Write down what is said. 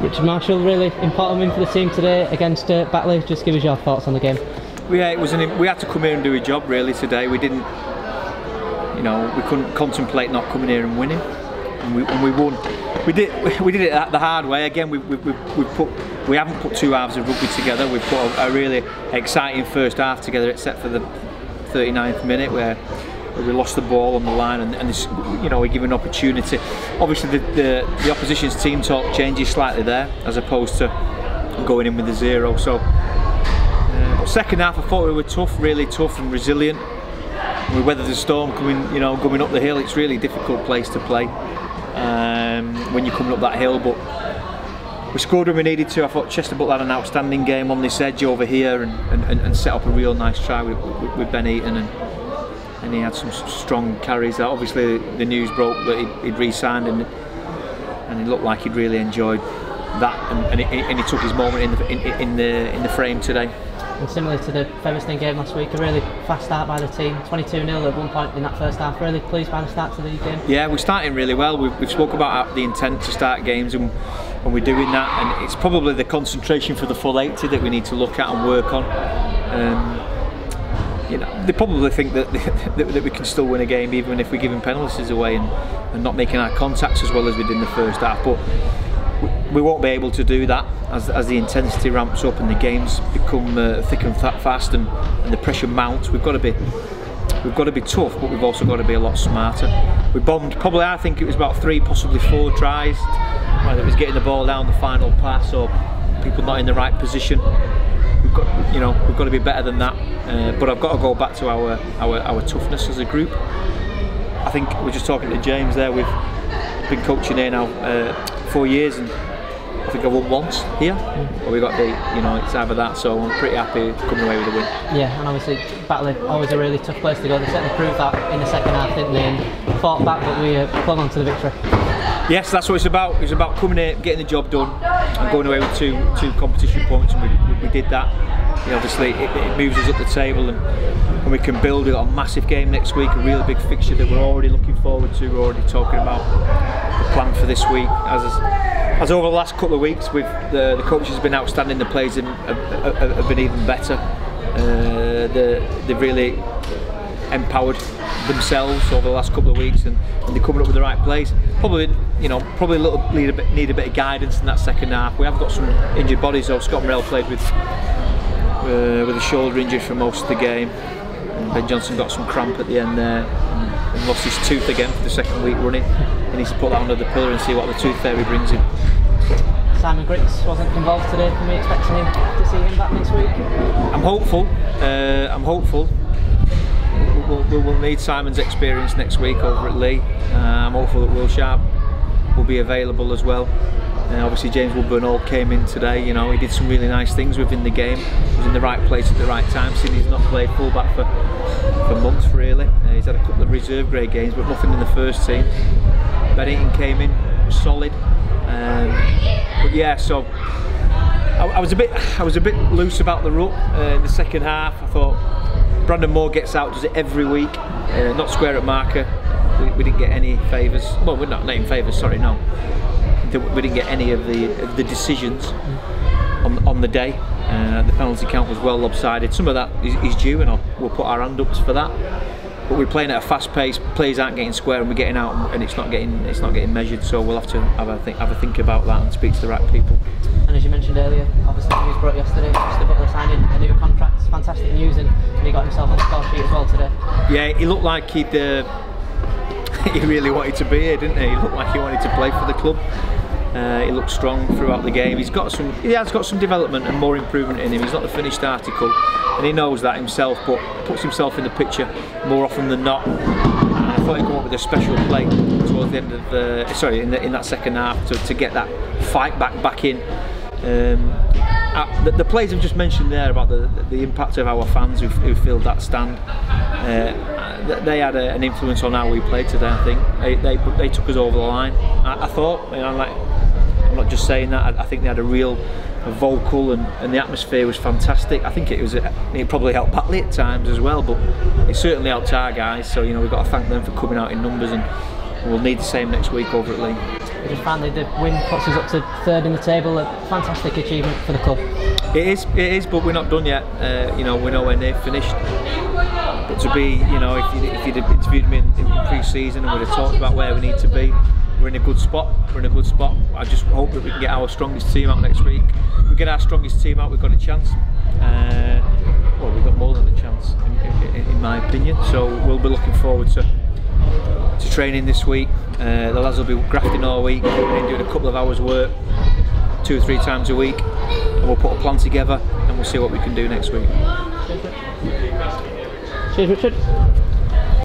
Richard Marshall, really important win for the team today against Batley. Just give us your thoughts on the game. Yeah, we had to come here and do a job really today. We didn't, you know, we couldn't contemplate not coming here and winning, and we won. We did it the hard way. Again, we haven't put two halves of rugby together. We've put a really exciting first half together, except for the 39th minute where we lost the ball on the line, and this, you know, we give an opportunity. Obviously, the opposition's team talk changes slightly there, as opposed to going in with the 0. So, second half, I thought we were tough, really tough and resilient. We weathered the storm coming up the hill. It's a really difficult place to play when you're coming up that hill, but we scored when we needed to. I thought Chester Butler had an outstanding game on this edge over here and set up a real nice try with Ben Eaton, and he had some strong carries. Obviously the news broke that he'd re-signed, and it looked like he'd really enjoyed that, and he took his moment in the frame today. And similar to the Featherstone game last week, a really fast start by the team, 22-0 at one point in that first half. Really pleased by the start to the game. Yeah, we're starting really well. We've spoke about the intent to start games, and we're doing that, and it's probably the concentration for the full 80 that we need to look at and work on. You know, they probably think that we can still win a game even if we're giving penalties away and not making our contacts as well as we did in the first half, but we won't be able to do that as the intensity ramps up and the games become thick and fast, and the pressure mounts. We've got to be tough, but we've also got to be a lot smarter. We bombed probably, I think it was about 3, possibly 4 tries, whether it was getting the ball down the final pass or people not in the right position. We've got to be better than that. But I've got to go back to our toughness as a group. I think we're just talking to James there. We've been coaching here now 4 years, and I think I won once here, or we got beat. You know, it's either that. So I'm pretty happy coming away with a win. Yeah, and obviously Batley, always a really tough place to go. They certainly proved that in the second half, didn't they? And fought back, but we clung on to the victory. Yes, that's what it's about. It's about coming here, getting the job done, and going away with two competition points, and we did that. You know, obviously, it moves us up the table, and we can build. We've got a massive game next week, a really big fixture that we're already looking forward to. We're already talking about the plan for this week. As over the last couple of weeks, the coaches have been outstanding. The players have been even better. They've really empowered themselves over the last couple of weeks, and they're coming up with the right plays. Probably need a bit of guidance in that second half. We have got some injured bodies though. Scott Morrell played with a shoulder injury for most of the game. And Ben Johnson got some cramp at the end there and lost his tooth again for the second week running. He needs to put that under the pillar and see what the tooth fairy brings him. Simon Griggs wasn't involved today. Can we expect to see him back next week? I'm hopeful. We'll need Simon's experience next week over at Lee. I'm hopeful that Will Sharp will be available as well. Obviously James Woodburn came in today. You know, he did some really nice things within the game. He was in the right place at the right time. Seeing he's not played fullback for months really. He's had a couple of reserve grade games, but nothing in the first team. Ben Eaton came in, was solid. But yeah, so I was a bit loose about the ruck in the second half. I thought Brandon Moore gets out, does it every week, not square at marker. We didn't get any favours. Well, we're not in favours. Sorry, no. We didn't get any of the decisions on the day. The penalty count was well lopsided. Some of that is due, and we'll put our hand ups for that. But we're playing at a fast pace. Players aren't getting square, and we're getting out, and it's not getting measured. So we'll have to have a think about that and speak to the right people. And as you mentioned earlier, obviously the news broke yesterday. Chester Butler signing a new contract. Fantastic news, and he got himself on the score sheet as well today. Yeah, he looked like he really wanted to be here, didn't he? He looked like he wanted to play for the club. He looked strong throughout the game. He has got some development and more improvement in him. He's not the finished article, and he knows that himself, but puts himself in the picture more often than not. And I thought he'd come up with a special play towards the end of in that second half to get that fight back in. The players I've just mentioned there about the impact of our fans who filled that stand, they had an influence on how we played today. I think they took us over the line. I thought, I'm not just saying that. I think they had a real vocal, and the atmosphere was fantastic. I think it probably helped Batley at times as well, but it certainly helped our guys. So we've got to thank them for coming out in numbers, and we'll need the same next week over at Lee. We just finally, the win puts us up to 3rd in the table. A fantastic achievement for the club. It is, but we're not done yet. You know, we're nowhere near finished. But to be, you know, if you'd have interviewed me in pre-season and we'd have talked about where we need to be, we're in a good spot. I just hope that we can get our strongest team out next week. If we get our strongest team out, we've got a chance. Well, we've got more than a chance, in my opinion. So we'll be looking forward to training this week. The lads will be grafting all week, doing a couple of hours work 2 or 3 times a week, and we'll put a plan together and we'll see what we can do next week. Cheers, Richard.